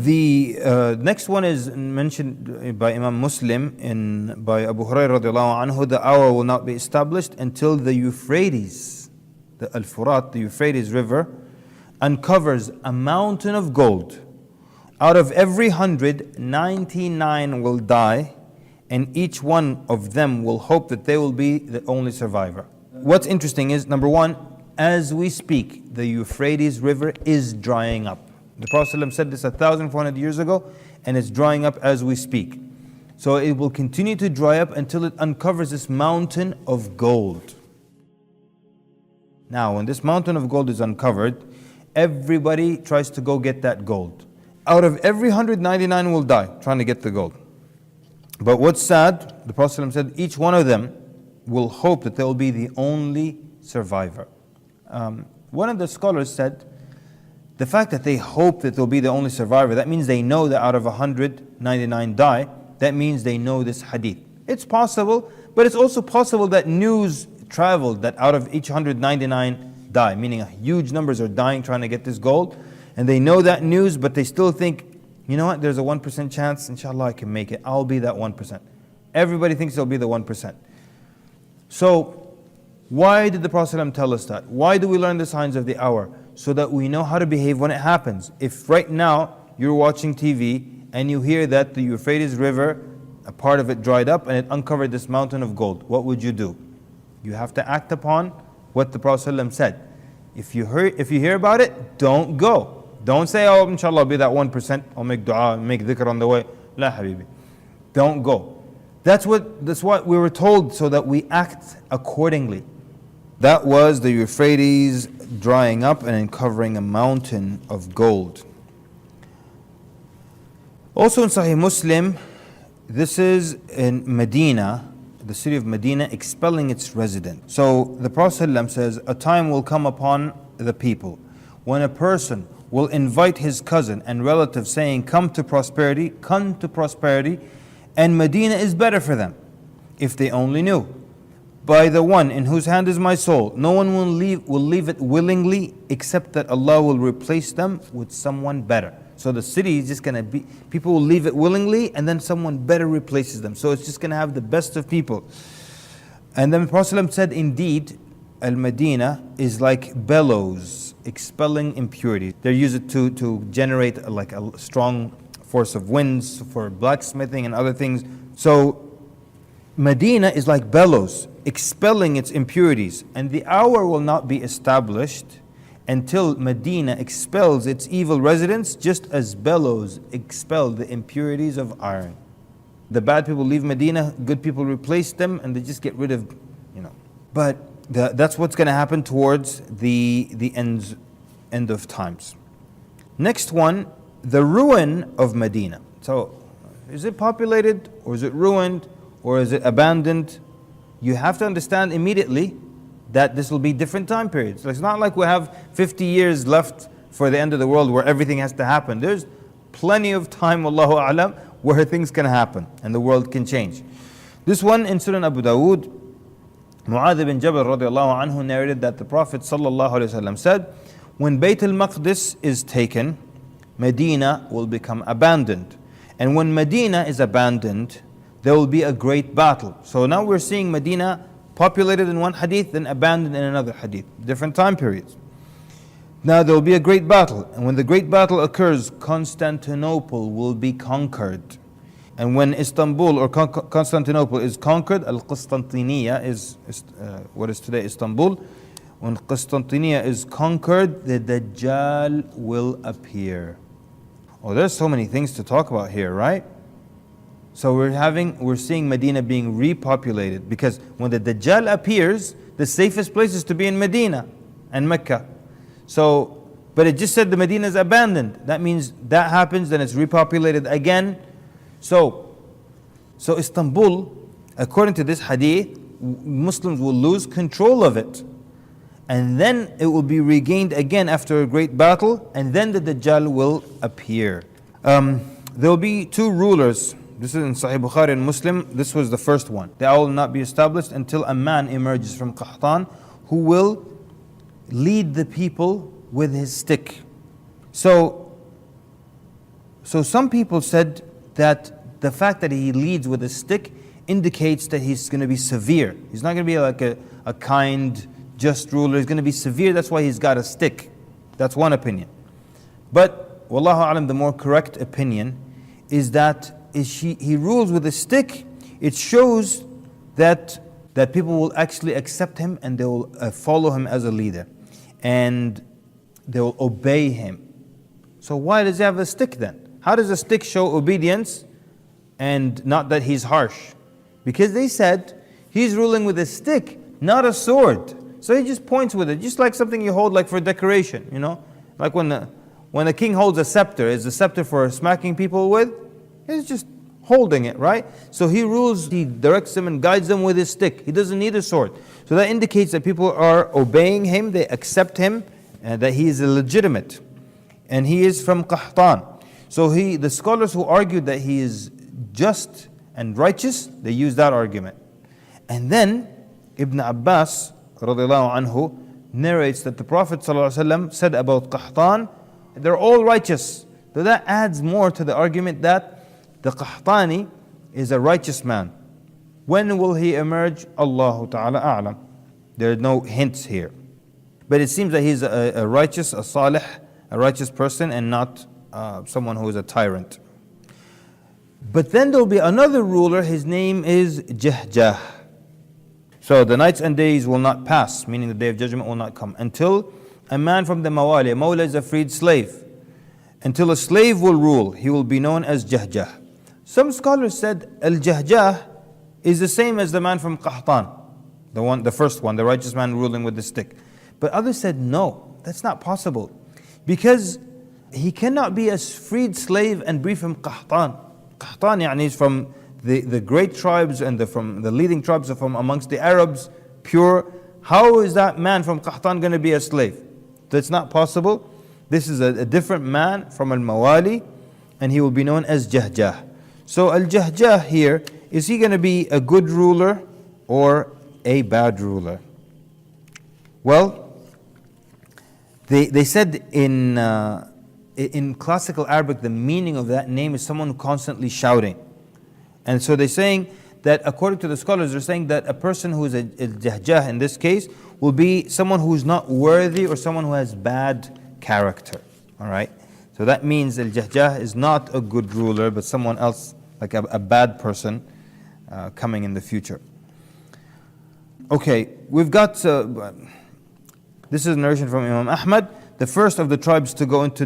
The next one is mentioned by Imam Muslim by Abu Hurairah radiallahu anhu. The hour will not be established until the Euphrates, the Al-Furat, the Euphrates river, uncovers a mountain of gold. Out of every 100, 99 will die, and each one of them will hope that they will be the only survivor. What's interesting is, number one, as we speak, the Euphrates river is drying up. The Prophet ﷺ said this 1,400 years ago, and it's drying up as we speak. So it will continue to dry up until it uncovers this mountain of gold. Now, when this mountain of gold is uncovered, everybody tries to go get that gold. Out of every 199 will die trying to get the gold. But what's sad, the Prophet ﷺ said, each one of them will hope that they will be the only survivor. One of the scholars said, the fact that they hope that they'll be the only survivor, that means they know that out of 199 die. That means they know this hadith. It's possible, but it's also possible that news traveled that out of each 199 die, meaning huge numbers are dying trying to get this gold. And they know that news, but they still think, you know what, there's a 1% chance, inshallah I can make it. I'll be that 1%. Everybody thinks they'll be the 1%. So, why did the Prophet ﷺ tell us that? Why do we learn the signs of the hour? So that we know how to behave when it happens. If right now you're watching TV and you hear that the Euphrates River, a part of it dried up and it uncovered this mountain of gold, what would you do? You have to act upon what the Prophet ﷺ said. If you hear about it, don't go. Don't say, oh, inshallah, I'll be that 1%. I'll make dua, make dhikr on the way. La habibi. Don't go. That's what we were told, so that we act accordingly. That was the Euphrates drying up and uncovering a mountain of gold. Also in Sahih Muslim, this is in Medina, the city of Medina expelling its residents. So the Prophet ﷺ says, a time will come upon the people when a person will invite his cousin and relative saying, come to prosperity, and Medina is better for them, if they only knew. By the one in whose hand is my soul, no one will leave it willingly, except that Allah will replace them with someone better. So the city is just going to be, people will leave it willingly, and then someone better replaces them. So it's just going to have the best of people. And then the Prophet said, indeed, Al-Medina is like bellows expelling impurity. They use it to generate like a strong force of winds for blacksmithing and other things. So Medina is like bellows expelling its impurities, and the hour will not be established until Medina expels its evil residents, just as bellows expel the impurities of iron. The bad people leave Medina, good people replace them, and they just get rid of, But that's what's going to happen towards the end of times. Next one, the ruin of Medina. So, is it populated, or is it ruined, or is it abandoned? You have to understand immediately that this will be different time periods. It's not like we have 50 years left for the end of the world where everything has to happen. There's plenty of time, Allahu A'lam, where things can happen and the world can change. This one in Sunan Abu Dawood, Mu'adh bin Jabal radiallahu anhu narrated that the Prophet sallallahu alaihi wasallam said, when Bayt al-Maqdis is taken, Medina will become abandoned. And when Medina is abandoned, there will be a great battle. So now we're seeing Medina populated in one hadith, then abandoned in another hadith. Different time periods. Now there will be a great battle. And when the great battle occurs, Constantinople will be conquered. And when Istanbul or Constantinople is conquered, Al-Qistantiniya is what is today Istanbul. When Qistantiniya is conquered, the Dajjal will appear. Oh, there's so many things to talk about here, right? So we're seeing Medina being repopulated, because when the Dajjal appears, the safest place is to be in Medina and Mecca. So, but it just said the Medina is abandoned. That means that happens, then it's repopulated again. So Istanbul, according to this hadith, Muslims will lose control of it. And then it will be regained again after a great battle, and then the Dajjal will appear. There will be two rulers. This is in Sahih Bukhari and Muslim. This was the first one. The hour will not be established until a man emerges from Qahtan who will lead the people with his stick. So So some people said that the fact that he leads with a stick indicates that he's going to be severe. He's not going to be like a kind, just ruler. He's going to be severe. That's why he's got a stick. That's one opinion. But wallahu alam, the more correct opinion is that he rules with a stick. It shows that people will actually accept him and they will follow him as a leader, and they will obey him. So why does he have a stick then? How does a stick show obedience and not that he's harsh? Because they said he's ruling with a stick, not a sword. So he just points with it, just like something you hold like for decoration, Like when a king holds a scepter, is the scepter for smacking people with? It's just holding it, right? So he rules, he directs them and guides them with his stick. He doesn't need a sword. So that indicates that people are obeying him, they accept him, and that he is illegitimate. And he is from Qahtan. So the scholars who argued that he is just and righteous, they use that argument. And then Ibn Abbas radiallahu anhu narrates that the Prophet ﷺ said about Qahtan, they're all righteous. So that adds more to the argument that the Qahtani is a righteous man. When will he emerge? Allahu Ta'ala a'lam. There are no hints here. But it seems that he's a righteous, a salih, a righteous person, and not someone who is a tyrant. But then there will be another ruler, his name is Jahjah. So the nights and days will not pass, meaning the day of judgment will not come, until a man from the Mawali, a Mawla is a freed slave, until a slave will rule, he will be known as Jahjah. Some scholars said Al-Jahjah is the same as the man from Qahtan, the first one, the righteous man ruling with the stick. But others said no, that's not possible, because he cannot be a freed slave and be from Qahtan. Qahtan yani is from the great tribes and from the leading tribes are from amongst the Arabs, pure. How is that man from Qahtan going to be a slave? That's not possible. This is a different man from Al-Mawali, and he will be known as Jahjah. So Al-Jahjah here, is he going to be a good ruler or a bad ruler? Well, they said in classical Arabic, the meaning of that name is someone constantly shouting. And so they're saying that according to the scholars, they're saying that a person who is a Jahjah in this case will be someone who's not worthy or someone who has bad character. All right? So that means Al-Jahjah is not a good ruler, but someone else, like a bad person coming in the future. Okay, we've got, this is a narration from Imam Ahmad. The first of the tribes to go into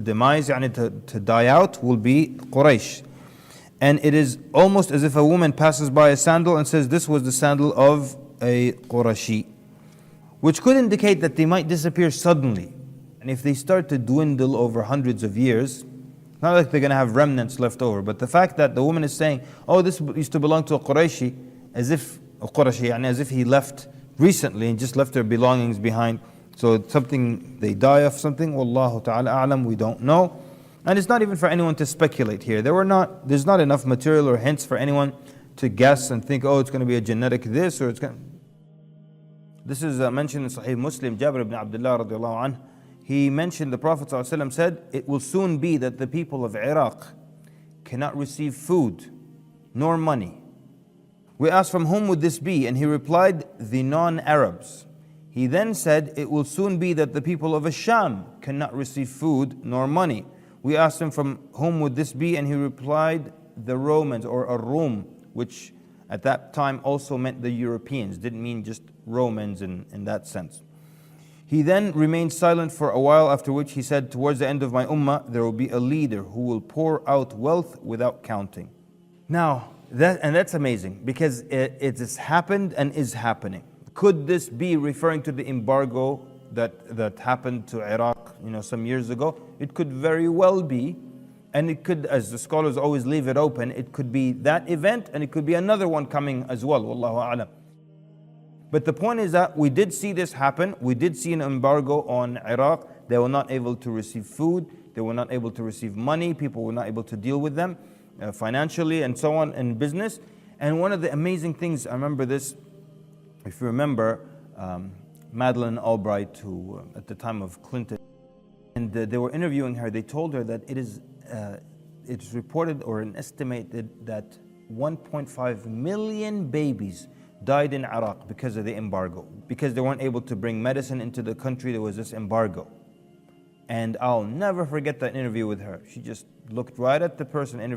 demise, to die out, will be Quraysh. And it is almost as if a woman passes by a sandal and says, this was the sandal of a Qurashi, which could indicate that they might disappear suddenly. And if they start to dwindle over hundreds of years, not like they're going to have remnants left over, but the fact that the woman is saying, oh, this used to belong to a Qurayshi, as if he left recently and just left their belongings behind. So it's something, they die of something, wallahu ta'ala a'lam, we don't know. And it's not even for anyone to speculate here. There's not enough material or hints for anyone to guess and think, oh, it's going to be a genetic this, or it's going to... This is mentioned in Sahih Muslim, Jabir ibn Abdullah radiallahu anhu. He mentioned the Prophet ﷺ said, it will soon be that the people of Iraq cannot receive food nor money. We asked, from whom would this be? And he replied, the non-Arabs. He then said, it will soon be that the people of Asham cannot receive food nor money. We asked him, from whom would this be? And he replied, the Romans, or Ar-Rum, which at that time also meant the Europeans, didn't mean just Romans in that sense. He then remained silent for a while, after which he said, towards the end of my ummah, there will be a leader who will pour out wealth without counting. Now, that's amazing, because it has happened and is happening. Could this be referring to the embargo that happened to Iraq, some years ago? It could very well be, and it could, as the scholars always leave it open, it could be that event, and it could be another one coming as well, wallahu a'lam. But the point is that we did see this happen. We did see an embargo on Iraq. They were not able to receive food. They were not able to receive money. People were not able to deal with them financially and so on in business. And one of the amazing things, I remember this, if you remember, Madeleine Albright, who at the time of Clinton, and they were interviewing her, they told her that it is it's reported or estimated that 1.5 million babies died in Iraq because of the embargo. Because they weren't able to bring medicine into the country, there was this embargo. And I'll never forget that interview with her. She just looked right at the person interviewing